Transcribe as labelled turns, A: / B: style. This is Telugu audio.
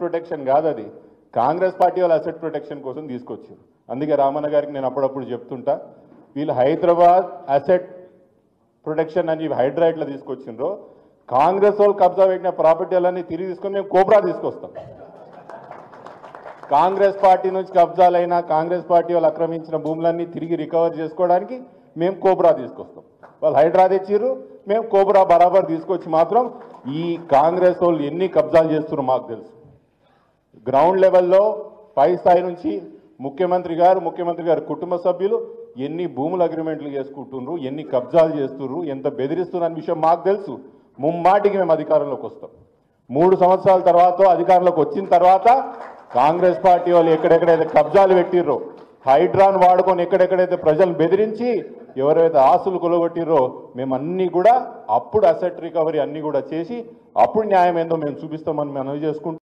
A: ప్రొటెక్షన్ కాదు, అది కాంగ్రెస్ పార్టీ వాళ్ళ అసెట్ ప్రొటెక్షన్ కోసం తీసుకొచ్చారు. అందుకే రామన్న గారికి నేను అప్పుడప్పుడు చెప్తుంటా, వీళ్ళు హైదరాబాద్ అసెట్ ప్రొటెక్షన్ అని హైడ్రైట్లో తీసుకొచ్చిండ్రో, కాంగ్రెస్ వాళ్ళు కబ్జా పెట్టిన ప్రాపర్టీలన్నీ తిరిగి తీసుకొని మేము కోబ్రా తీసుకొస్తాం. కాంగ్రెస్ పార్టీ నుంచి కబ్జాలైనా కాంగ్రెస్ పార్టీ వాళ్ళు ఆక్రమించిన భూములన్నీ తిరిగి రికవర్ చేసుకోవడానికి మేము కోబ్రా తీసుకొస్తాం. వాళ్ళు హైడ్రా తెచ్చిర్రు, మేము కోబ్రా బరాబర్ తీసుకొచ్చి మాత్రం ఈ కాంగ్రెస్ వాళ్ళు ఎన్ని కబ్జాలు చేస్తున్నారో మాకు తెలుసు. గ్రౌండ్ లెవెల్లో పై స్థాయి నుంచి ముఖ్యమంత్రి గారు కుటుంబ సభ్యులు ఎన్ని భూముల అగ్రిమెంట్లు చేసుకుంటున్నారు, ఎన్ని కబ్జాలు చేస్తున్నారు, ఎంత బెదిరిస్తున్న విషయం మాకు తెలుసు. ముమ్మాటికి మేము అధికారంలోకి వస్తాం. 3 సంవత్సరాల తర్వాత అధికారంలోకి వచ్చిన తర్వాత కాంగ్రెస్ పార్టీ వాళ్ళు ఎక్కడెక్కడైతే కబ్జాలు పెట్టిర్రో, హైడ్రాన్ వాడుకొని ఎక్కడెక్కడైతే ప్రజలను బెదిరించి ఎవరైతే ఆస్తులు కొలగొట్టిర్రో మేము అన్నీ కూడా అప్పుడు అసెట్ రికవరీ అన్నీ కూడా చేసి అప్పుడు న్యాయం ఏందో మేము చూపిస్తామని మనం చేసుకుంటాం.